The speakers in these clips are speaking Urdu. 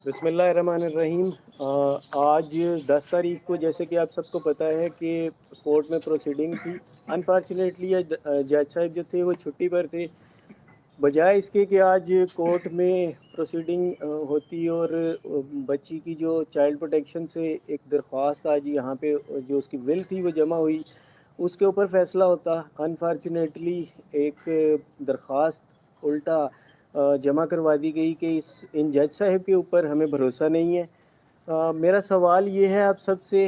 بسم اللہ الرحمن الرحیم۔ آج 10 تاریخ کو جیسے کہ آپ سب کو پتہ ہے کہ کورٹ میں پروسیڈنگ تھی۔ انفارچونیٹلی جج صاحب جو تھے وہ چھٹی پر تھے، بجائے اس کے کہ آج کورٹ میں پروسیڈنگ ہوتی اور بچی کی جو چائلڈ پروٹیکشن سے ایک درخواست آج یہاں پہ جو اس کی ول تھی وہ جمع ہوئی، اس کے اوپر فیصلہ ہوتا۔ انفارچونیٹلی ایک درخواست الٹا جمع کروا دی گئی کہ ان جج صاحب کے اوپر ہمیں بھروسہ نہیں ہے۔ میرا سوال یہ ہے آپ سب سے،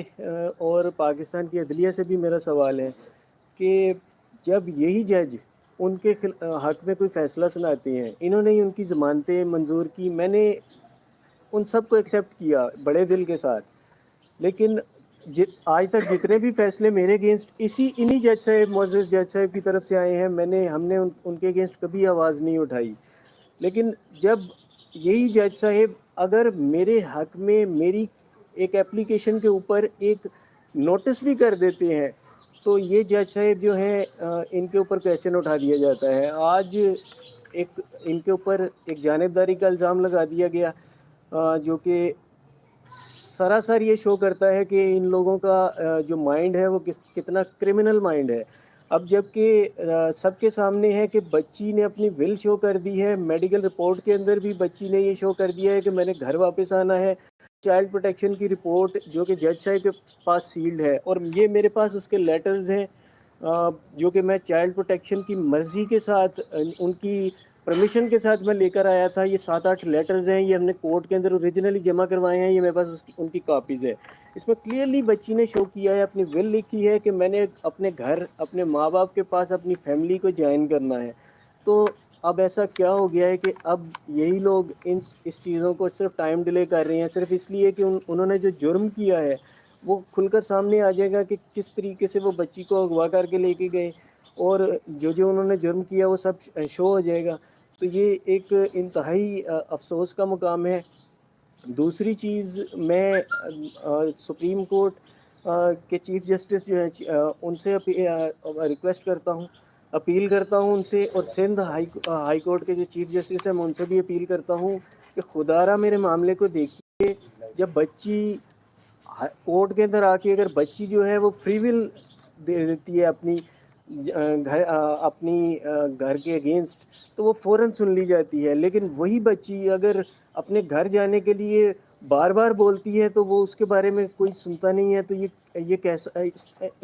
اور پاکستان کی عدلیہ سے بھی میرا سوال ہے کہ جب یہی جج ان کے حق میں کوئی فیصلہ سناتے ہیں، انہوں نے ہی ان کی ضمانتیں منظور کی، میں نے ان سب کو ایکسیپٹ کیا بڑے دل کے ساتھ، لیکن آج تک جتنے بھی فیصلے میرے اگینسٹ انہی جج صاحب، معزز جج صاحب کی طرف سے آئے ہیں، ہم نے ان کے اگینسٹ کبھی آواز نہیں اٹھائی۔ لیکن جب یہی جج صاحب اگر میرے حق میں میری ایک ایپلیکیشن کے اوپر ایک نوٹس بھی کر دیتے ہیں تو یہ جج صاحب جو ہیں ان کے اوپر کویسچن اٹھا دیا جاتا ہے۔ آج ان کے اوپر ایک جانبداری کا الزام لگا دیا گیا، جو کہ سراسر یہ شو کرتا ہے کہ ان لوگوں کا جو مائنڈ ہے وہ کتنا کرمنل مائنڈ ہے۔ اب جب کہ سب کے سامنے ہے کہ بچی نے اپنی ول شو کر دی ہے، میڈیکل رپورٹ کے اندر بھی بچی نے یہ شو کر دیا ہے کہ میں نے گھر واپس آنا ہے۔ چائلڈ پروٹیکشن کی رپورٹ جو کہ جج صاحب کے پاس سیلڈ ہے، اور یہ میرے پاس اس کے لیٹرز ہیں جو کہ میں چائلڈ پروٹیکشن کی مرضی کے ساتھ، ان کی پرمیشن کے ساتھ میں لے کر آیا تھا۔ یہ 7-8 لیٹرز ہیں، یہ ہم نے کورٹ کے اندر اوریجنلی جمع کروائے ہیں، یہ میرے پاس ان کی کاپیز ہے۔ اس میں کلیئرلی بچی نے شو کیا ہے، اپنی ول لکھی ہے کہ میں نے اپنے گھر، اپنے ماں باپ کے پاس اپنی فیملی کو جوائن کرنا ہے۔ تو اب ایسا کیا ہو گیا ہے کہ اب یہی لوگ اس چیزوں کو صرف ٹائم ڈیلے کر رہے ہیں، صرف اس لیے کہ انہوں نے جو جرم کیا ہے وہ کھل کر سامنے آ جائے گا کہ کس طریقے سے وہ بچی کو اغوا کر کے لے کے گئے، اور جو انہوں نے جرم کیا وہ سب شو ہو جائے گا۔ تو یہ ایک انتہائی افسوس کا مقام ہے۔ دوسری چیز، میں سپریم کورٹ کے چیف جسٹس جو ہیں ان سے ریکویسٹ کرتا ہوں، اپیل کرتا ہوں ان سے، اور سندھ ہائی کورٹ کے جو چیف جسٹس ہیں میں ان سے بھی اپیل کرتا ہوں کہ خدا را میرے معاملے کو دیکھیے۔ جب بچی کورٹ کے اندر آ کے اگر بچی جو ہے وہ فری ول دے دیتی ہے اپنی گھر کے اگینسٹ، تو وہ فوراً سن لی جاتی ہے، لیکن وہی بچی اگر اپنے گھر جانے کے لیے بار بار بولتی ہے تو وہ اس کے بارے میں کوئی سنتا نہیں ہے۔ تو یہ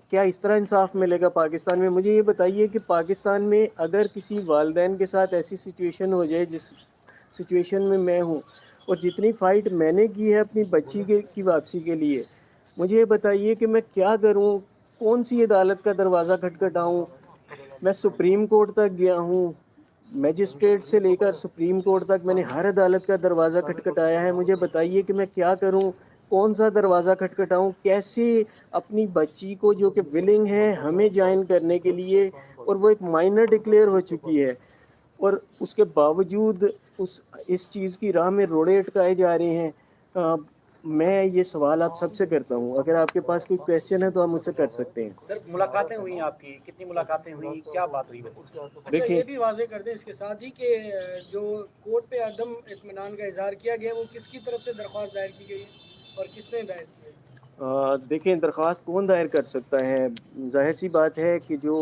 کیا اس طرح انصاف ملے گا پاکستان میں؟ مجھے یہ بتائیے کہ پاکستان میں اگر کسی والدین کے ساتھ ایسی سچویشن ہو جائے جس سچویشن میں میں ہوں، اور جتنی فائٹ میں نے کی ہے اپنی بچی کی واپسی کے لیے، مجھے یہ بتائیے کہ میں کیا کروں؟ کون سی عدالت کا دروازہ کھٹکھٹاؤں؟ میں سپریم کورٹ تک گیا ہوں، میجسٹریٹ سے لے کر سپریم کورٹ تک میں نے ہر عدالت کا دروازہ کھٹکھٹایا ہے۔ مجھے بتائیے کہ میں کیا کروں؟ کون سا دروازہ کھٹکھٹاؤں؟ کیسے اپنی بچی کو جو کہ ولنگ ہے ہمیں جوائن کرنے کے لیے، اور وہ ایک مائنر ڈکلیئر ہو چکی ہے، اور اس کے باوجود اس چیز کی راہ میں روڑے اٹکائے جا رہے ہیں؟ میں یہ سوال آپ سب سے کرتا ہوں، اگر آپ کے پاس کوئی کویسچن ہے تو آپ مجھ سے کر سکتے ہیں۔ سر ملاقاتیں ہوئی آپ کی، کتنی ملاقاتیں ہوئی، کیا بات ہوئی؟ اچھا یہ بھی واضح کر دیں اس کے ساتھ ہی کہ جو کورٹ پہ عدم اطمینان کا اظہار کیا گیا وہ کس کی طرف سے درخواست دائر کی گئی ہے اور کس نے دائر کی ہے؟ دیکھیں، درخواست کون دائر کر سکتا ہے؟ ظاہر سی بات ہے کہ جو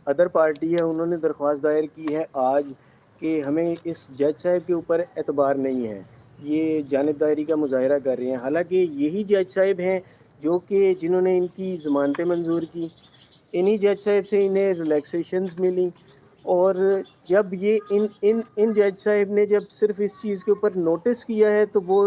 ادر پارٹی ہے انہوں نے درخواست دائر کی ہے آج کہ ہمیں اس جج صاحب کے اوپر اعتبار نہیں ہے، یہ جانبداری کا مظاہرہ کر رہے ہیں، حالانکہ یہی جج صاحب ہیں جو کہ جنہوں نے ان کی ضمانتیں منظور کی، انہی جج صاحب سے انہیں ریلیکسیشنز ملی۔ اور جب یہ ان جج صاحب نے جب صرف اس چیز کے اوپر نوٹس کیا ہے تو وہ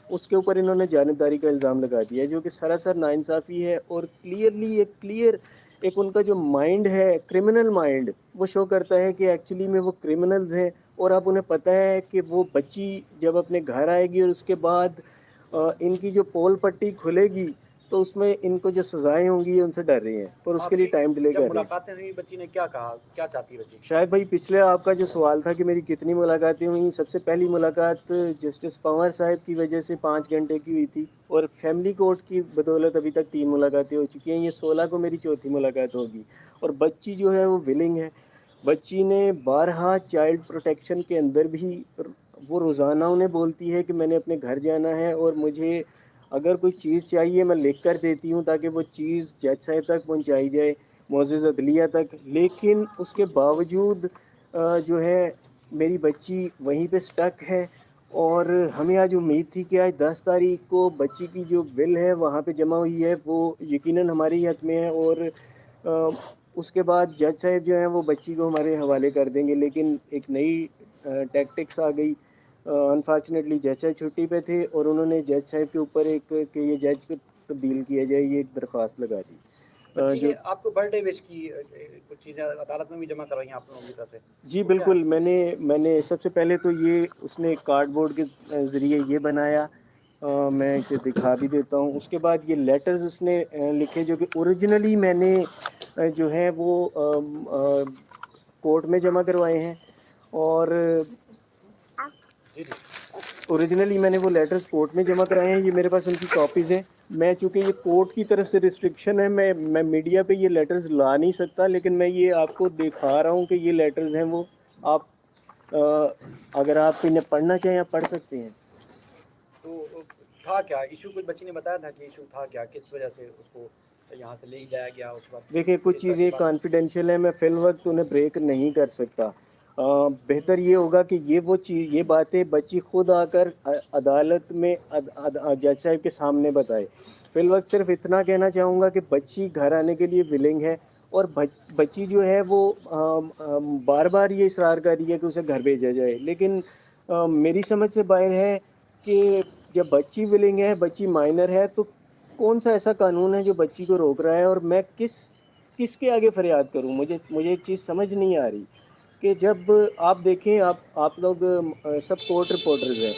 اس کے اوپر انہوں نے جانبداری کا الزام لگا دیا ہے، جو کہ سراسر ناانصافی ہے، اور کلیئر ایک ان کا جو مائنڈ ہے، کرمنل مائنڈ، وہ شو کرتا ہے کہ ایکچولی میں وہ کرمنلز ہیں، اور اب انہیں پتہ ہے کہ وہ بچی جب اپنے گھر آئے گی اور اس کے بعد ان کی جو پول پٹی کھلے گی تو اس میں ان کو جو سزائیں ہوں گی ان سے ڈر رہی ہیں، اور اس آپ کے لیے کی ٹائم ڈیلے جب کر رہے ہیں۔ ملاقاتیں ہوئی بچی نے کیا کہا، کیا چاہتی بچی؟ شاید بھائی پچھلے آپ کا جو سوال تھا کہ میری کتنی ملاقاتیں ہوئیں، سب سے پہلی ملاقات جسٹس پنور صاحب کی وجہ سے 5 گھنٹے کی ہوئی تھی، اور فیملی کورٹ کی بدولت ابھی تک 3 ملاقاتیں ہو چکی ہیں، یہ 16 کو میری چوتھی ملاقات ہوگی۔ اور بچی جو ہے وہ ولنگ ہے، بچی نے بارہا چائلڈ پروٹیکشن کے اندر بھی وہ روزانہ انہیں بولتی ہے کہ میں نے اپنے گھر جانا ہے، اور مجھے اگر کوئی چیز چاہیے میں لکھ کر دیتی ہوں تاکہ وہ چیز جج صاحب تک پہنچائی جائے، معزز عدلیہ تک، لیکن اس کے باوجود جو ہے میری بچی وہیں پہ سٹک ہے. اور ہمیں آج امید تھی کہ آج 10 تاریخ کو بچی کی جو ول ہے وہاں پہ جمع ہوئی ہے وہ یقیناً ہمارے ہی حق میں ہے، اور اس کے بعد جج صاحب جو ہیں وہ بچی کو ہمارے حوالے کر دیں گے. لیکن ایک نئی ٹیکٹکس آ گئی. انفارچونیٹلی جج صاحب چھٹی پہ تھے اور انہوں نے جج صاحب کے اوپر ایک کہ یہ جج کو تبدیل کیا جائے یہ ایک درخواست لگا دی. بچی جو نے آپ کو برتھ ڈے وش کی، کچھ چیزیں عدالت میں بھی جمع کروائی آپ لوگوں کی طرف سے؟ جی وہ کیا بالکل، میں نے سب سے پہلے تو یہ اس نے کارڈ بورڈ کے ذریعے یہ بنایا، میں اسے دکھا بھی دیتا ہوں. اس کے بعد یہ لیٹرز اس نے لکھے جو کہ اوریجنلی میں نے جو ہے وہ کورٹ میں جمع کروائے ہیں، اور جی جی اوریجنلی میں نے وہ لیٹرز کورٹ میں جمع کرائے ہیں. یہ میرے پاس ان کی کاپیز ہیں. میں چونکہ یہ کورٹ کی طرف سے ریسٹرکشن ہے، میں میڈیا پہ یہ لیٹرز لا نہیں سکتا، لیکن میں یہ آپ کو دکھا رہا ہوں کہ یہ لیٹرز ہیں وہ آپ اگر آپ انہیں پڑھنا چاہیں آپ پڑھ سکتے ہیں. تو تھا کیا ایشو؟ کچھ بچی نے بتایا تھا کہ ایشو تھا کیا، کس وجہ سے اس کو یہاں سے لے جایا گیا اس وقت؟ دیکھیں کچھ کس طرح کی چیزیں بات؟ کانفیڈینشیل ہیں، میں فی الوقت انہیں بریک نہیں کر سکتا. بہتر یہ ہوگا کہ یہ باتیں بچی خود آ کر عدالت میں جج صاحب کے سامنے بتائے. فی الوقت صرف اتنا کہنا چاہوں گا کہ بچی گھر آنے کے لیے ولنگ ہے، اور بچی جو ہے وہ بار بار یہ اصرار کر رہی ہے کہ اسے گھر بھیجا جائے. لیکن میری سمجھ سے باہر ہے کہ جب بچی ولنگ ہے، بچی مائنر ہے، تو کون سا ایسا قانون ہے جو بچی کو روک رہا ہے؟ اور میں کس کے آگے فریاد کروں؟ مجھے ایک چیز سمجھ نہیں آ رہی کہ جب آپ دیکھیں آپ لوگ سب کورٹ رپورٹرز ہیں،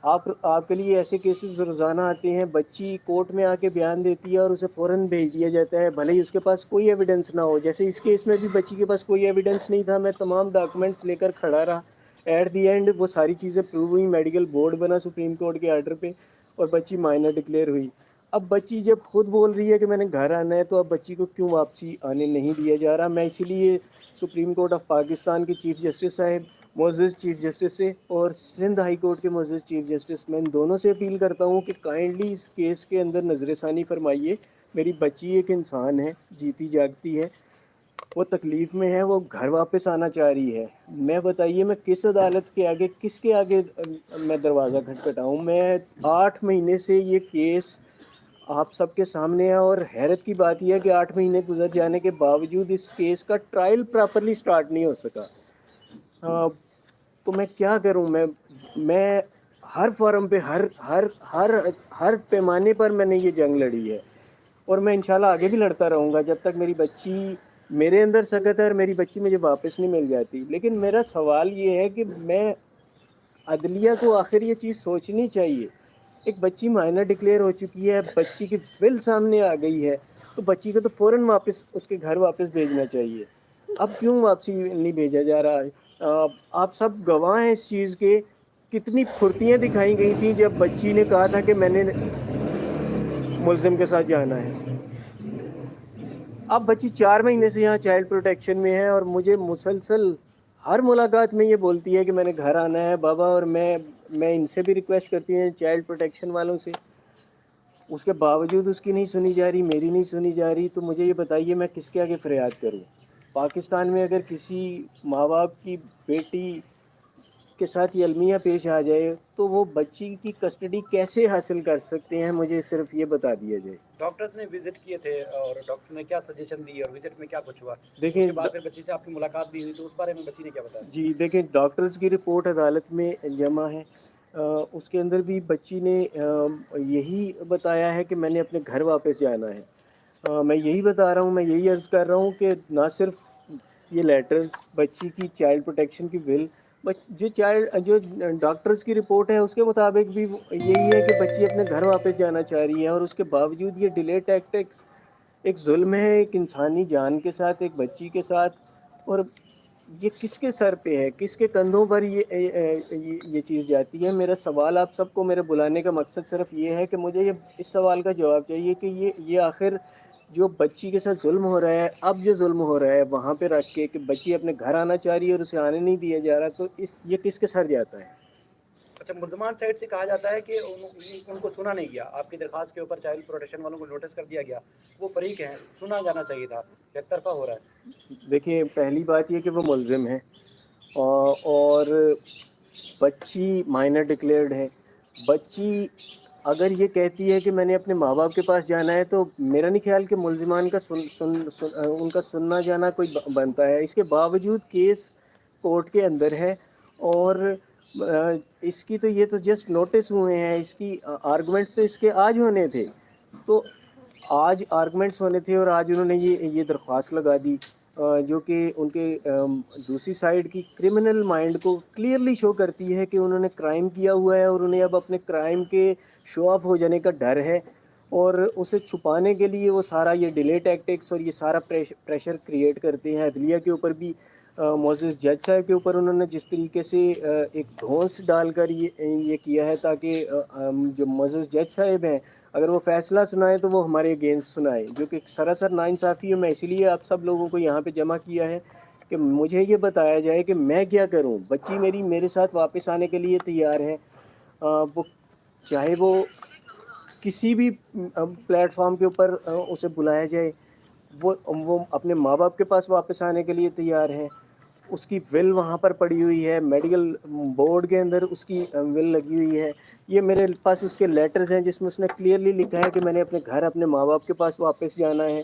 آپ کے لیے ایسے کیسز روزانہ آتے ہیں، بچی کورٹ میں آ کے بیان دیتی ہے اور اسے فوراً بھیج دیا جاتا ہے بھلے ہی اس کے پاس کوئی ایویڈنس نہ ہو. جیسے اس کیس میں بھی بچی کے پاس کوئی ایویڈنس نہیں تھا، میں تمام ڈاکومنٹس لے کر کھڑا رہا. ایٹ دی اینڈ وہ ساری چیزیں پروو ہوئی، میڈیکل بورڈ بنا سپریم کورٹ کے آرڈر پہ، اور بچی مائنر ڈکلیئر ہوئی. اب بچی جب خود بول رہی ہے کہ میں نے گھر آنا ہے، تو اب بچی کو کیوں واپسی آنے نہیں دیا جا رہا؟ میں اسی لیے سپریم کورٹ آف پاکستان کے چیف جسٹس صاحب، معزز چیف جسٹس سے، اور سندھ ہائی کورٹ کے معزز چیف جسٹس، میں ان دونوں سے اپیل کرتا ہوں کہ کائنڈلی اس کیس کے اندر نظر ثانی فرمائیے. میری بچی ایک انسان ہے، جیتی جاگتی ہے، وہ تکلیف میں ہے، وہ گھر واپس آنا چاہ رہی ہے. میں بتائیے میں کس عدالت کے آگے، کس کے آگے میں دروازہ کھٹکھٹاؤں؟ میں 8 مہینے سے یہ کیس آپ سب کے سامنے ہے، اور حیرت کی بات یہ ہے کہ 8 مہینے گزر جانے کے باوجود اس کیس کا ٹرائل پراپرلی سٹارٹ نہیں ہو سکا. تو میں کیا کروں؟ میں ہر فورم پہ ہر پیمانے پر میں نے یہ جنگ لڑی ہے، اور میں انشاءاللہ آگے بھی لڑتا رہوں گا جب تک میری بچی میرے اندر سکت ہے اور میری بچی مجھے واپس نہیں مل جاتی. لیکن میرا سوال یہ ہے کہ عدلیہ کو آخر یہ چیز سوچنی چاہیے. ایک بچی مائنر ڈکلیئر ہو چکی ہے، بچی کی ول سامنے آ گئی ہے، تو بچی کو تو فوراً واپس اس کے گھر واپس بھیجنا چاہیے. اب کیوں واپسی نہیں بھیجا جا رہا ہے؟ آپ سب گواہ ہیں اس چیز کے. کتنی پھرتیاں دکھائی گئی تھیں جب بچی نے کہا تھا کہ میں نے ملزم کے ساتھ جانا ہے. اب بچی 4 مہینے سے یہاں چائلڈ پروٹیکشن میں ہے، اور مجھے مسلسل ہر ملاقات میں یہ بولتی ہے کہ میں نے گھر آنا ہے بابا. اور میں ان سے بھی ریکویسٹ کرتی ہوں چائلڈ پروٹیکشن والوں سے، اس کے باوجود اس کی نہیں سنی جا رہی، میری نہیں سنی جا رہی. تو مجھے یہ بتائیے میں کس کے آگے فریاد کروں؟ پاکستان میں اگر کسی ماں باپ کی بیٹی کے ساتھ یہ المیہ پیش آ جائے تو وہ بچی کی کسٹڈی کیسے حاصل کر سکتے ہیں؟ مجھے صرف یہ بتا دیا جائے. ڈاکٹرز نے وزٹ کیے تھے اور ڈاکٹر نے کیا سجیشن دی اور وزٹ میں کیا کچھ ہوا؟ اس دیکھیں کے بعد پھر بچی سے آپ کی ملاقات بھی ہوئی، تو اس بارے میں بچی نے کیا بتایا؟ جی دیکھیں، ڈاکٹرز کی رپورٹ عدالت میں جمع ہے. اس کے اندر بھی بچی نے یہی بتایا ہے کہ میں نے اپنے گھر واپس جانا ہے. میں یہی بتا رہا ہوں، میں یہی عرض کر رہا ہوں کہ نہ صرف یہ لیٹرز، بچی کی چائلڈ پروٹیکشن کی ول، جو ڈاکٹرز کی رپورٹ ہے اس کے مطابق بھی یہی ہے کہ بچی اپنے گھر واپس جانا چاہ رہی ہے. اور اس کے باوجود یہ ڈیلے ٹیکٹکس ایک ظلم ہے ایک انسانی جان کے ساتھ، ایک بچی کے ساتھ. اور یہ کس کے سر پہ ہے، کس کے کندھوں پر یہ چیز جاتی ہے؟ میرا سوال آپ سب کو میرے بلانے کا مقصد صرف یہ ہے کہ مجھے اس سوال کا جواب چاہیے کہ یہ آخر جو بچی کے ساتھ ظلم ہو رہا ہے، اب جو ظلم ہو رہا ہے وہاں پہ رکھ کے کہ بچی اپنے گھر آنا چاہ رہی ہے اور اسے آنے نہیں دیا جا رہا، تو یہ کس کے سر جاتا ہے؟ اچھا، ملزمان سائڈ سے کہا جاتا ہے کہ ان کو سنا نہیں گیا، آپ کی درخواست کے اوپر چائلڈ پروٹیکشن والوں کو نوٹس کر دیا گیا، وہ فریق ہیں، سنا جانا چاہیے تھا، ایک طرفہ ہو رہا ہے۔ دیکھیے پہلی بات یہ کہ وہ ملزم ہیں اور بچی مائنر ڈکلیئرڈ ہے. بچی اگر یہ کہتی ہے کہ میں نے اپنے ماں باپ کے پاس جانا ہے تو میرا نہیں خیال کہ ملزمان کا ان کا سننا جانا کوئی بنتا ہے. اس کے باوجود کیس کورٹ کے اندر ہے اور اس کی تو یہ تو جسٹ نوٹس ہوئے ہیں. اس کی آرگومنٹس تو اس کے آج ہونے تھے، تو آج آرگومنٹس ہونے تھے اور آج انہوں نے یہ درخواست لگا دی جو کہ ان کے دوسری سائڈ کی کرمنل مائنڈ کو کلیئرلی شو کرتی ہے کہ انہوں نے کرائم کیا ہوا ہے اور انہیں اب اپنے کرائم کے شو آف ہو جانے کا ڈر ہے، اور اسے چھپانے کے لیے وہ سارا یہ ڈیلے ٹیکٹکس اور یہ سارا پریشر کریٹ کرتے ہیں. عدلیہ کے اوپر بھی معزز جج صاحب کے اوپر انہوں نے جس طریقے سے ایک دھونس ڈال کر یہ کیا ہے تاکہ جو معزز جج صاحب ہیں اگر وہ فیصلہ سنائے تو وہ ہمارے اگینسٹ سنائے، جو کہ سراسر ناانصافی ہے. میں اسی لیے آپ سب لوگوں کو یہاں پہ جمع کیا ہے کہ مجھے یہ بتایا جائے کہ میں کیا کروں. بچی میری میرے ساتھ واپس آنے کے لیے تیار ہے، وہ چاہے وہ کسی بھی پلیٹ فارم کے اوپر اسے بلایا جائے، وہ اپنے ماں باپ کے پاس واپس آنے کے لیے تیار ہے. اس کی ول وہاں پر پڑی ہوئی ہے، میڈیکل بورڈ کے اندر اس کی ول لگی ہوئی ہے. یہ میرے پاس اس کے لیٹرز ہیں جس میں اس نے کلیئرلی لکھا ہے کہ میں نے اپنے گھر اپنے ماں باپ کے پاس واپس جانا ہے.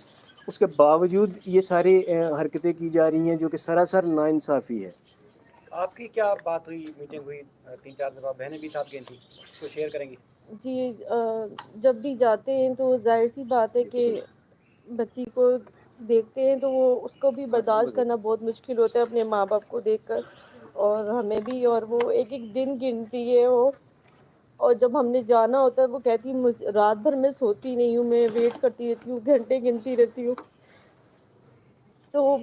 اس کے باوجود یہ ساری حرکتیں کی جا رہی ہیں جو کہ سراسر ناانصافی ہے. آپ کی کیا بات ہوئی، میٹنگ ہوئی 3-4 دفعہ، بہنیں بھی ساتھ گئی تھیں، اس کو شیئر کریں گی؟ جی جب بھی جاتے ہیں تو ظاہر سی بات ہے کہ بچی کو دیکھتے ہیں تو وہ اس کو بھی برداشت کرنا بہت مشکل ہوتا ہے اپنے ماں باپ کو دیکھ کر، اور ہمیں بھی. اور وہ ایک ایک دن گنتی ہے وہ، اور جب ہم نے جانا ہوتا ہے وہ کہتی ہے رات بھر میں سوتی نہیں ہوں، میں ویٹ کرتی رہتی ہوں، گھنٹے گنتی رہتی ہوں. تو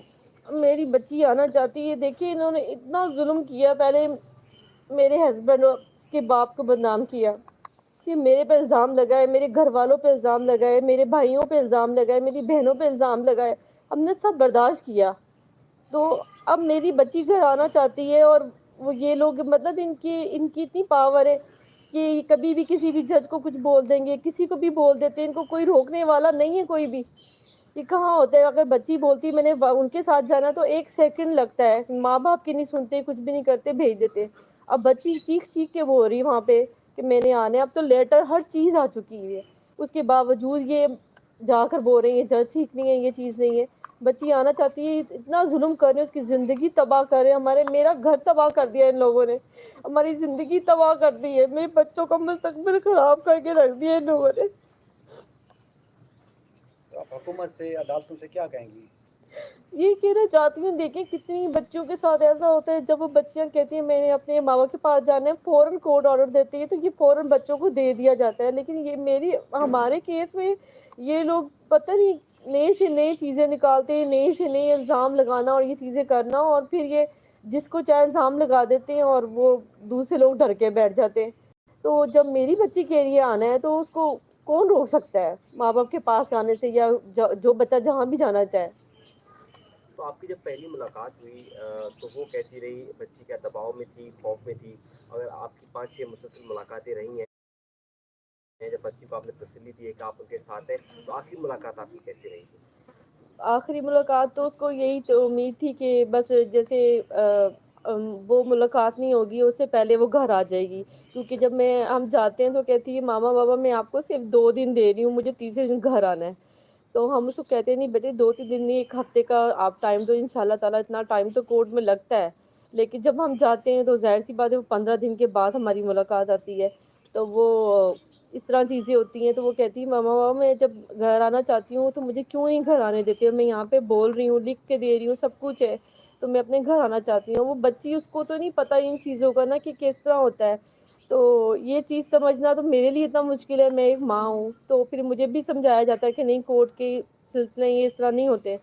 میری بچی آنا چاہتی ہے. دیکھیے انہوں نے اتنا ظلم کیا، پہلے میرے ہسبینڈ اور اس کے باپ کو بدنام کیا کہ میرے پہ الزام لگائے، میرے گھر والوں پہ الزام لگائے، میرے بھائیوں پہ الزام لگائے، میری بہنوں پہ الزام لگائے. ہم نے سب برداشت کیا. تو اب میری بچی گھر آنا چاہتی ہے اور وہ یہ لوگ مطلب ان کی اتنی پاور ہے کہ کبھی بھی کسی بھی جج کو کچھ بول دیں گے، کسی کو بھی بول دیتے ہیں. ان کو کوئی روکنے والا نہیں ہے کوئی بھی. یہ کہاں ہوتا ہے اگر بچی بولتی میں نے ان کے ساتھ جانا تو 1 سیکنڈ لگتا ہے، ماں باپ کی نہیں سنتے، کچھ بھی نہیں کرتے، بھیج دیتے. اب بچی چیخ چیخ کے بول رہی وہاں پہ کہ میں نے آنے. اب تو لیٹر ہر چیز آ چکی ہے، اس کے باوجود یہ جا کر بول رہی ہیں جج ٹھیک نہیں ہے، یہ چیز نہیں ہے. بچی آنا چاہتی ہے، اتنا ظلم کر رہے ہیں، اس کی زندگی تباہ کر رہے ہیں. میرا گھر تباہ کر دیا ان لوگوں نے، ہماری زندگی تباہ کر دی ہے، میرے بچوں کا مستقبل خراب کر کے رکھ دیا ان لوگوں نے. تو آپ حکومت سے، عدالتوں سے کیا کہیں گی؟ یہ کہنا چاہتی ہوں، دیکھیں کتنی بچوں کے ساتھ ایسا ہوتا ہے جب وہ بچیاں کہتی ہیں میں نے اپنے ماں باپ کے پاس جانا ہے، فوراً کورٹ آرڈر دیتی ہے تو یہ فوراً بچوں کو دے دیا جاتا ہے. لیکن یہ ہمارے کیس میں یہ لوگ پتہ نہیں نئے سے نئی چیزیں نکالتے ہیں، نئے سے نئے الزام لگانا اور یہ چیزیں کرنا، اور پھر یہ جس کو چاہے الزام لگا دیتے ہیں اور وہ دوسرے لوگ ڈر کے بیٹھ جاتے ہیں. تو جب میری بچی کہہ رہی ہے آنا ہے تو اس کو کون روک سکتا ہے ماں باپ کے پاس آنے سے، یا جو بچہ جہاں بھی جانا چاہے. تو آپ کی جب پہلی ملاقات ہوئی تو وہ کیسی رہی؟ بچی کیا دباؤ میں تھی، خوف میں تھی؟ اگر آپ کی 5-6 مسلسل ملاقاتیں رہی ہیں جب بچی کو آپ نے تسلی دی ہے کہ آپ ان کے ساتھ ہیں، تو آخری ملاقات آپ کی کیسی رہی؟ آخری ملاقات تو اس کو یہی تو امید تھی کہ بس جیسے وہ ملاقات نہیں ہوگی اس سے پہلے وہ گھر آ جائے گی. کیونکہ جب ہم جاتے ہیں تو کہتی ہے ماما بابا میں آپ کو صرف 2 دن دے رہی ہوں، مجھے تیسرے دن گھر آنا ہے. تو ہم اس کو کہتے ہیں نہیں بیٹے 2-3 دن نہیں، 1 ہفتے کا آپ ٹائم دو، انشاءاللہ تعالیٰ اتنا ٹائم تو کورٹ میں لگتا ہے. لیکن جب ہم جاتے ہیں تو ظاہر سی بات ہے وہ 15 دن کے بعد ہماری ملاقات آتی ہے. تو وہ اس طرح چیزیں ہوتی ہیں. تو وہ کہتی ہے ماما بابا میں جب گھر آنا چاہتی ہوں تو مجھے کیوں نہیں گھر آنے دیتے، اور میں یہاں پہ بول رہی ہوں، لکھ کے دے رہی ہوں، سب کچھ ہے، تو میں اپنے گھر آنا چاہتی ہوں. وہ بچی اس کو تو نہیں پتہ ان چیزوں کا نا کہ کس طرح ہوتا ہے. تو یہ چیز سمجھنا تو میرے لیے اتنا مشکل ہے، میں ایک ماں ہوں. تو پھر مجھے بھی سمجھایا جاتا ہے کہ نہیں کورٹ کے سلسلے یہ اس طرح نہیں ہوتے،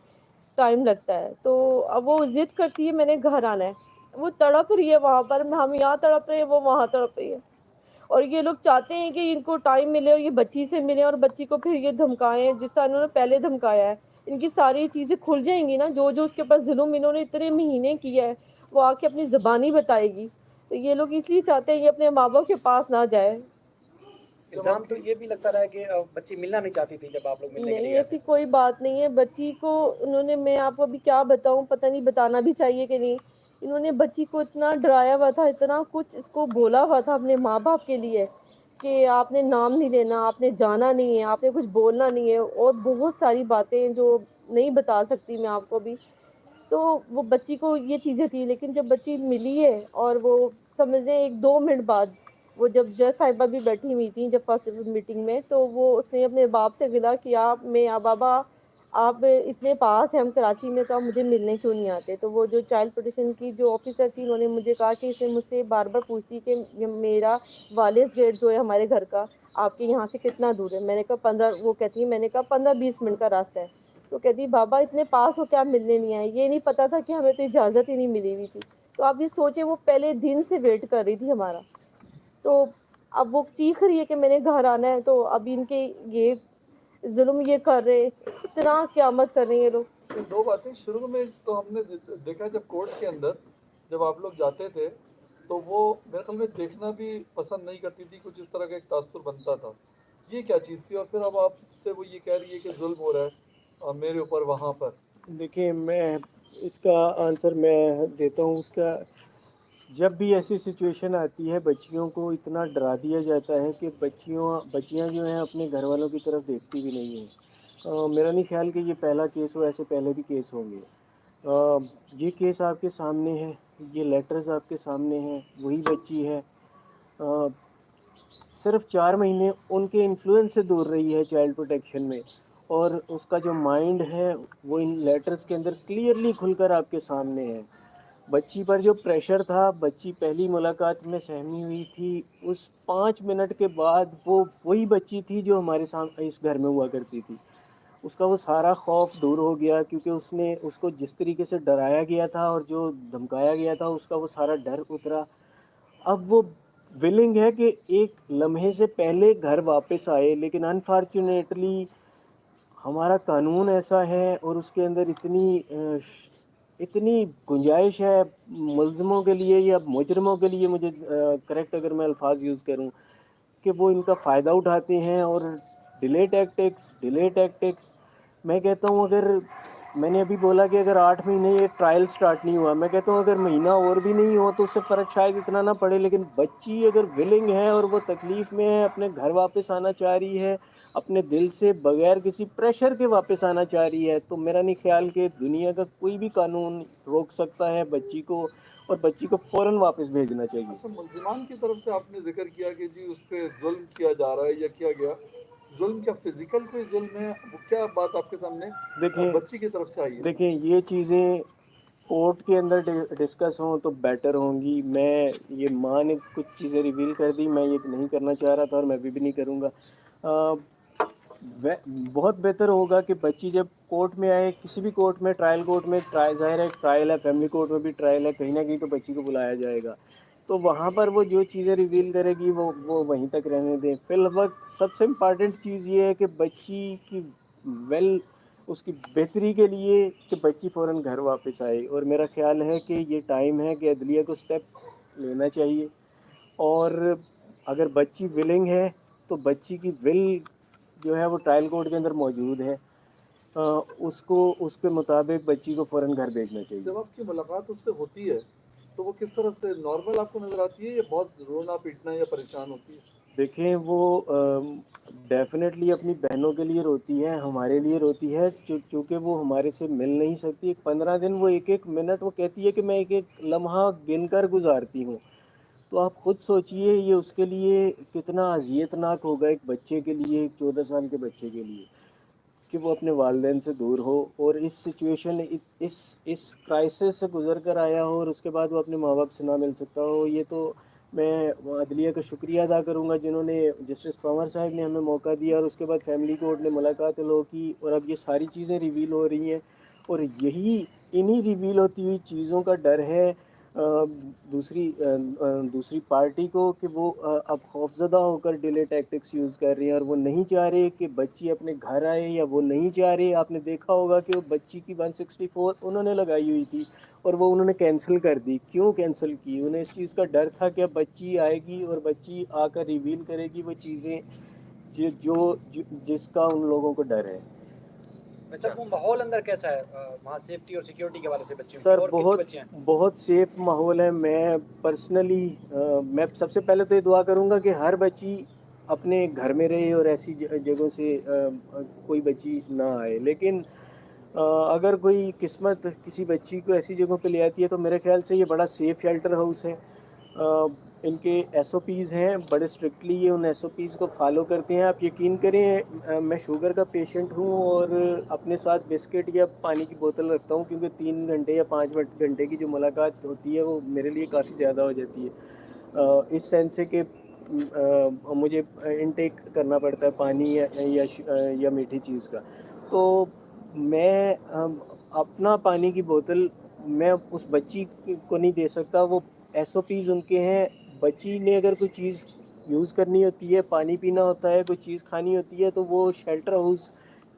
ٹائم لگتا ہے. تو اب وہ ضد کرتی ہے میں نے گھر آنا ہے، وہ تڑپ رہی ہے وہاں پر، ہم یہاں تڑپ رہے ہیں، وہ وہاں تڑپ رہی ہے. اور یہ لوگ چاہتے ہیں کہ ان کو ٹائم ملے اور یہ بچی سے ملے اور بچی کو پھر یہ دھمکائیں جس طرح انہوں نے پہلے دھمکایا ہے. ان کی ساری چیزیں کھل جائیں گی نا، جو اس کے پاس ظلم انہوں نے اتنے مہینے کیا ہے وہ آ کے اپنی زبانی بتائے گی. تو یہ لوگ اس لیے چاہتے ہیں کہ اپنے ماں باپ کے پاس نہ جائے. الزام تو یہ بھی لگتا رہا ہے کہ بچی ملنا نہیں چاہتی تھی جب آپ لوگ ملنے کے نہیں لیے گئے ایسی تھے. کوئی بات نہیں ہے. بچی کو انہوں نے, میں آپ کو ابھی کیا بتاؤں, پتہ نہیں بتانا بھی چاہیے کہ نہیں, انہوں نے بچی کو اتنا ڈرایا ہوا تھا, اتنا کچھ اس کو بولا ہوا تھا اپنے ماں باپ کے لیے کہ آپ نے نام نہیں لینا, آپ نے جانا نہیں ہے, آپ نے کچھ بولنا نہیں ہے, اور بہت ساری باتیں جو نہیں بتا سکتی میں آپ کو بھی. تو وہ بچی کو یہ چیزیں تھی, لیکن جب بچی ملی ہے اور وہ سمجھ لیں 1-2 منٹ بعد, وہ جب جج صاحبہ بھی بیٹھی ہوئی تھیں جب فرسٹ میٹنگ میں, تو وہ اس نے اپنے باپ سے گلا کہ آپ میں بابا آپ اتنے پاس ہیں ہم کراچی میں, تو آپ مجھے ملنے کیوں نہیں آتے. تو وہ جو چائلڈ پروٹیکشن کی جو آفیسر تھی, انہوں نے مجھے کہا کہ اسے مجھ سے بار بار پوچھتی کہ میرا والز گیٹ جو ہے ہمارے گھر کا آپ کے یہاں سے کتنا دور ہے. میں نے کہا 15, وہ کہتی ہے میں نے کہا 15-20 منٹ کا راستہ ہے. تو کہتی بابا اتنے پاس ہو کے آپ ملنے نہیں آئے, یہ نہیں پتا تھا کہ ہمیں تو اجازت ہی نہیں ملی ہوئی تھی. تو آپ یہ سوچیں وہ پہلے دن سے ویٹ کر رہی تھی ہمارا. تو اب وہ چیخ رہی ہے کہ میں نے گھر آنا ہے, تو اب ان کے یہ ظلم یہ کر رہے, اتنا قیامت کر رہے ہیں یہ لوگ. یہ 2 باتیں شروع میں تو ہم نے دیکھا جب کورٹ کے اندر جب آپ لوگ جاتے تھے تو وہ میرے خیال میں دیکھنا بھی پسند نہیں کرتی تھی, کچھ اس طرح کا ایک تاثر بنتا تھا. یہ کیا چیز تھی؟ اور پھر اب آپ سے وہ یہ کہہ رہی ہے کہ ظلم ہو رہا ہے میرے اوپر وہاں پر. دیکھیں میں اس کا آنسر میں دیتا ہوں. اس کا جب بھی ایسی سچویشن آتی ہے بچیوں کو اتنا ڈرا دیا جاتا ہے کہ بچیاں جو ہیں اپنے گھر والوں کی طرف دیکھتی بھی نہیں ہیں. میرا نہیں خیال کہ یہ پہلا کیس ہو, ایسے پہلے بھی کیس ہوں گے. یہ کیس آپ کے سامنے ہے, یہ لیٹرز آپ کے سامنے ہیں, وہی بچی ہے, صرف 4 مہینے ان کے انفلوئنس سے دور رہی ہے چائلڈ پروٹیکشن میں, اور اس کا جو مائنڈ ہے وہ ان لیٹرز کے اندر کلیئرلی کھل کر آپ کے سامنے ہے. بچی پر جو پریشر تھا, بچی پہلی ملاقات میں سہمی ہوئی تھی, اس 5 منٹ کے بعد وہ وہی بچی تھی جو ہمارے سامنے اس گھر میں ہوا کرتی تھی. اس کا وہ سارا خوف دور ہو گیا کیونکہ اس کو جس طریقے سے ڈرایا گیا تھا اور جو دھمکایا گیا تھا, اس کا وہ سارا ڈر اترا. اب وہ ولنگ ہے کہ ایک لمحے سے پہلے گھر واپس آئے, لیکن انفارچونیٹلی ہمارا قانون ایسا ہے اور اس کے اندر اتنی گنجائش ہے ملزموں کے لیے یا مجرموں کے لیے, مجھے کریکٹ اگر میں الفاظ یوز کروں, کہ وہ ان کا فائدہ اٹھاتے ہیں اور ڈیلے ٹیکٹکس. میں کہتا ہوں اگر میں نے ابھی بولا کہ اگر 8 مہینے یہ ٹرائل سٹارٹ نہیں ہوا, میں کہتا ہوں اگر مہینہ اور بھی نہیں ہو تو اس سے فرق شاید اتنا نہ پڑے. لیکن بچی اگر ولنگ ہے اور وہ تکلیف میں ہے, اپنے گھر واپس آنا چاہ رہی ہے, اپنے دل سے بغیر کسی پریشر کے واپس آنا چاہ رہی ہے, تو میرا نہیں خیال کہ دنیا کا کوئی بھی قانون روک سکتا ہے بچی کو, اور بچی کو فوراً واپس بھیجنا چاہیے. اچھا, ملزمان کی طرف سے آپ نے ذکر کیا کہ جی اس پہ ظلم کیا جا رہا ہے یا کیا گیا. ظلم کیا فزیکل کوئی ظلم ہے؟ وہ کیا بات آپ کے سامنے بچی کی طرف سے آئی ہے؟ دیکھیں یہ چیزیں کورٹ کے اندر ڈسکس ہوں تو بیٹر ہوں گی. میں یہ ماں نے کچھ چیزیں ریویل کر دی, میں یہ نہیں کرنا چاہ رہا تھا اور میں بھی نہیں کروں گا. بہت بہتر ہوگا کہ بچی جب کورٹ میں آئے, کسی بھی کورٹ میں, ٹرائل کورٹ میں, ظاہر ہے ٹرائل ہے, فیملی کورٹ میں بھی ٹرائل ہے, کہیں نہ کہیں تو بچی کو بلایا جائے گا. تو وہاں پر وہ جو چیزیں ریویل کرے گی وہ وہیں تک رہنے دیں. فی الوقت سب سے امپارٹنٹ چیز یہ ہے کہ بچی کی اس کی بہتری کے لیے کہ بچی فوراً گھر واپس آئے. اور میرا خیال ہے کہ یہ ٹائم ہے کہ عدلیہ کو اسٹیپ لینا چاہیے, اور اگر بچی ولنگ ہے تو بچی کی ول جو ہے وہ ٹرائل کورٹ کے اندر موجود ہے, اس کے مطابق بچی کو فوراً گھر بھیجنا چاہیے. جب آپ کی ملاقات اس سے ہوتی ہے تو وہ کس طرح سے نارمل آپ کو نظر آتی ہے یا بہت رونا پیٹنا یا پریشان ہوتی ہے؟ دیکھیں وہ ڈیفینیٹلی اپنی بہنوں کے لیے روتی ہے, ہمارے لیے روتی ہے, چونکہ وہ ہمارے سے مل نہیں سکتی. 15 دن وہ ایک منٹ وہ کہتی ہے کہ میں ایک لمحہ گن کر گزارتی ہوں. تو آپ خود سوچئے یہ اس کے لیے کتنا اذیت ناک ہوگا, ایک بچے کے لیے, ایک 14 سال کے بچے کے لیے, کہ وہ اپنے والدین سے دور ہو اور اس سچویشن اس کرائسس سے گزر کر آیا ہو, اور اس کے بعد وہ اپنے ماں باپ سے نہ مل سکتا ہو. یہ تو میں عدلیہ کا شکریہ ادا کروں گا جنہوں نے, جسٹس پنور صاحب نے ہمیں موقع دیا, اور اس کے بعد فیملی کورٹ نے ملاقات لو کی, اور اب یہ ساری چیزیں ریویل ہو رہی ہیں. اور انہی ریویل ہوتی ہوئی چیزوں کا ڈر ہے دوسری پارٹی کو کہ وہ اب خوفزدہ ہو کر ڈیلے ٹیکٹکس یوز کر رہی ہیں اور وہ نہیں چاہ رہے کہ بچی اپنے گھر آئے، یا وہ نہیں چاہ رہے. آپ نے دیکھا ہوگا کہ وہ بچی کی 164 انہوں نے لگائی ہوئی تھی اور وہ انہوں نے کینسل کر دی. کیوں کینسل کی؟ انہیں اس چیز کا ڈر تھا کہ اب بچی آئے گی اور بچی آ کر ریویل کرے گی وہ چیزیں جس کا ان لوگوں کو ڈر ہے. اچھا، وہ ماحول اندر کیسا ہے وہاں سیفٹی اور سیکیورٹی کے حوالے سے بچیوں کی؟ سر اور کتنی بچیاں ہیں؟ بہت سیف ماحول ہے. میں پرسنلی میں سب سے پہلے تو یہ دعا کروں گا کہ ہر بچی اپنے گھر میں رہے اور ایسی جگہوں سے کوئی بچی نہ آئے. لیکن اگر کوئی قسمت کسی بچی کو ایسی جگہوں پہ لے آتی ہے تو میرے خیال سے یہ بڑا سیف شیلٹر ہاؤس ہے. ان کے ایس او پیز ہیں، بڑے اسٹرکٹلی یہ ان ایس او پیز کو فالو کرتے ہیں. آپ یقین کریں میں شوگر کا پیشنٹ ہوں اور اپنے ساتھ بسکٹ یا پانی کی بوتل رکھتا ہوں، کیونکہ 3 گھنٹے یا 5 گھنٹے کی جو ملاقات ہوتی ہے وہ میرے لیے کافی زیادہ ہو جاتی ہے، اس سینس سے کہ مجھے انٹیک کرنا پڑتا ہے پانی یا میٹھی چیز کا. تو میں اپنا پانی کی بوتل میں اس بچی کو نہیں دے سکتا. وہ ایس او پیز ان کے ہیں. بچی نے اگر کوئی چیز یوز کرنی ہوتی ہے، پانی پینا ہوتا ہے، کوئی چیز کھانی ہوتی ہے، تو وہ شیلٹر ہاؤس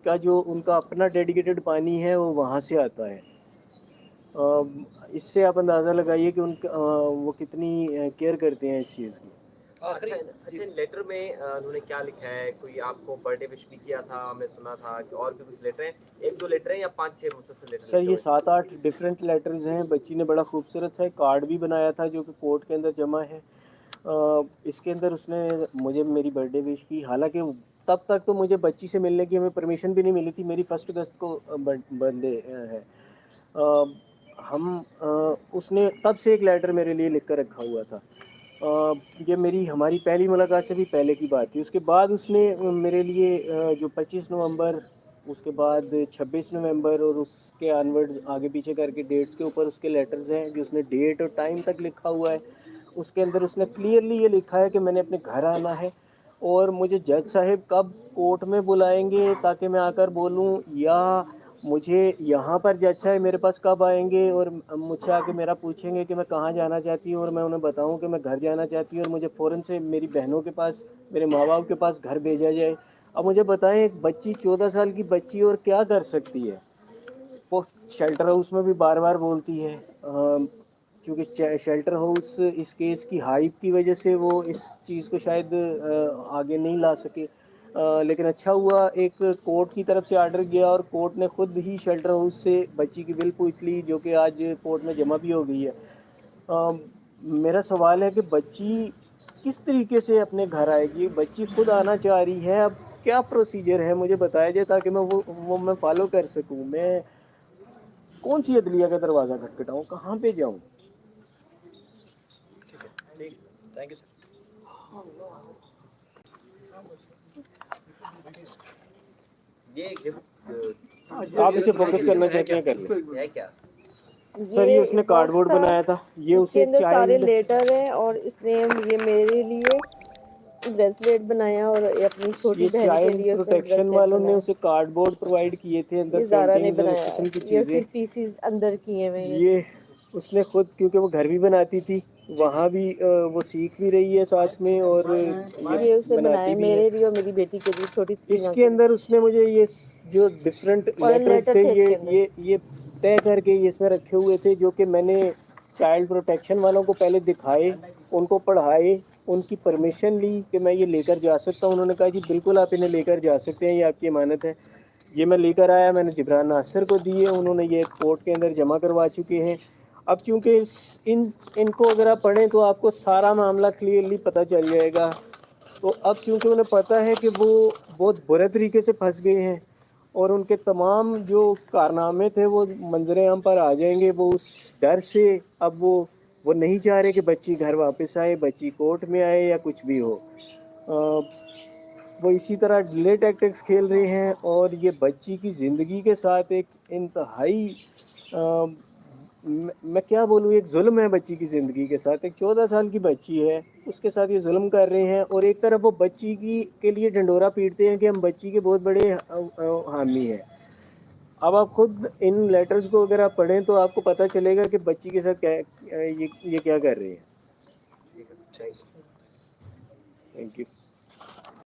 کا جو ان کا اپنا ڈیڈیکیٹڈ پانی ہے وہ وہاں سے آتا ہے. اس سے آپ اندازہ لگائیے کہ وہ کتنی کیئر کرتے ہیں اس چیز کی. آخری اچھا، لیٹر میں انہوں نے کیا لکھا ہے؟ کوئی آپ کو برتھ ڈے وش بھی کیا تھا؟ میں سنا تھا کہ اور بھی کچھ لیٹر ہیں، 1-2 لیٹر ہیں یا 5-6 مسلسل لیٹر سر لکھے یہ ہوئے 7-8 ڈفرینٹ لیٹرز ہیں. بچی نے بڑا خوبصورت سا ایک کارڈ بھی بنایا تھا جو کہ کورٹ کے اندر جمع ہے. اس کے اندر اس نے مجھے میری برتھ ڈے وش کی. حالانکہ تب تک تو مجھے بچی سے ملنے کی ہمیں پرمیشن بھی نہیں ملی تھی. میری 1 اگست کو برتھ ڈے ہے. اس نے تب سے ایک لیٹر میرے لیے لکھ کر رکھا ہوا تھا. یہ ہماری پہلی ملاقات سے بھی پہلے کی بات تھی. اس کے بعد اس نے میرے لیے جو 25 نومبر، اس کے بعد 26 نومبر اور اس کے آنورڈز آگے پیچھے کر کے ڈیٹس کے اوپر اس کے لیٹرز ہیں جو اس نے ڈیٹ اور ٹائم تک لکھا ہوا ہے. اس کے اندر اس نے کلیئرلی یہ لکھا ہے کہ میں نے اپنے گھر آنا ہے اور مجھے جج صاحب کب کورٹ میں بلائیں گے تاکہ میں آ کر بولوں، یا مجھے یہاں پر جج صاحب میرے پاس کب آئیں گے اور مجھ سے آ کے میرا پوچھیں گے کہ میں کہاں جانا چاہتی ہوں، اور میں انہیں بتاؤں کہ میں گھر جانا چاہتی ہوں اور مجھے فوراً سے میری بہنوں کے پاس، میرے ماں باپ کے پاس گھر بھیجا جائے. اب مجھے بتائیں ایک بچی 14 سال کی بچی اور کیا کر سکتی ہے؟ وہ شیلٹر ہاؤس میں بھی بار بار بولتی ہے. چونکہ شیلٹر ہاؤس اس کیس کی ہائپ کی وجہ سے وہ اس چیز کو شاید آگے نہیں لا سکے. لیکن اچھا ہوا ایک کورٹ کی طرف سے آرڈر گیا اور کورٹ نے خود ہی شیلٹر ہاؤس سے بچی کی ول پوچھ لی، جو کہ آج کورٹ میں جمع بھی ہو گئی ہے. میرا سوال ہے کہ بچی کس طریقے سے اپنے گھر آئے گی؟ بچی خود آنا چاہ رہی ہے. اب کیا پروسیجر ہے مجھے بتایا جائے تاکہ میں وہ میں فالو کر سکوں. میں کون سی عدلیہ کا دروازہ کھٹکھٹاؤں؟ کہاں پہ جاؤں؟ ٹھیک، تھینک یو سر. یہ گفٹ آپ اسے فوکس کرنا چاہتے ہیں کر لیں. ہے کیا؟ سر یہ اس نے کارڈ بورڈ باکس تھا، بنایا تھا. یہ اس کے اسے اندر سارے چائلڈ لیٹر ہیں اور اس نے یہ میرے لیے بریسلیٹ بنایا اور اپنی چھوٹی یہ بہن کے چائلڈ لیے اس نے پروٹیکشن بریسلیٹ والوں نے بنایا. اسے کارڈ بورڈ پرووائڈ کیے تھے، اندر یہ زارا نے پینٹنگز اور اس بنایا، قسم کی یہ چیزیں. صرف پیسز اندر کیے ہوئے ہیں. یہ اس نے خود، کیونکہ وہ گھر بھی بناتی تھی، وہاں بھی وہ سیکھ بھی رہی ہے ساتھ میں اور یہ اس نے بناتی بنایا بھی ہے. میرے لیے اور میری بیٹی کے لیے، چھوٹی اس سکینہ کے کے اندر لیے. اس نے مجھے یہ جو ڈفرینٹ فورن لیٹرز لیٹر تھے اس کے اندر. یہ طے کر کے اس میں رکھے ہوئے تھے، جو کہ میں نے چائلڈ پروٹیکشن والوں کو پہلے دکھائے، ان کو پڑھائے، ان کی پرمیشن لی کہ میں یہ لے کر جا سکتا ہوں. انہوں نے کہا جی بالکل آپ انہیں لے کر جا سکتے ہیں، یہ آپ کی امانت ہے. یہ میں لے کر آیا، میں نے جبران ناصر کو دیے، انہوں نے یہ کورٹ کے اندر جمع کروا چکے ہیں. اب چونکہ ان کو اگر آپ پڑھیں تو آپ کو سارا معاملہ کلیئرلی پتہ چل جائے گا. تو اب چونکہ انہیں پتہ ہے کہ وہ بہت برے طریقے سے پھنس گئے ہیں اور ان کے تمام جو کارنامے تھے وہ منظر عام پر آ جائیں گے، وہ اس ڈر سے اب وہ نہیں چاہ رہے کہ بچی گھر واپس آئے، بچی کورٹ میں آئے یا کچھ بھی ہو. وہ اسی طرح ڈیلے ٹیکٹکس کھیل رہے ہیں اور یہ بچی کی زندگی کے ساتھ ایک انتہائی میں کیا بولوں، ایک ظلم ہے بچی کی زندگی کے ساتھ. ایک 14 سال کی بچی ہے، اس کے ساتھ یہ ظلم کر رہے ہیں اور ایک طرف وہ بچی کے لیے ڈنڈورا پیٹتے ہیں کہ ہم بچی کے بہت بڑے حامی ہیں. اب آپ خود ان لیٹرز کو اگر آپ پڑھیں تو آپ کو پتہ چلے گا کہ بچی کے ساتھ کیا یہ کیا کر رہی ہے. ٹھیک ہے، تھینک یو. Thank you.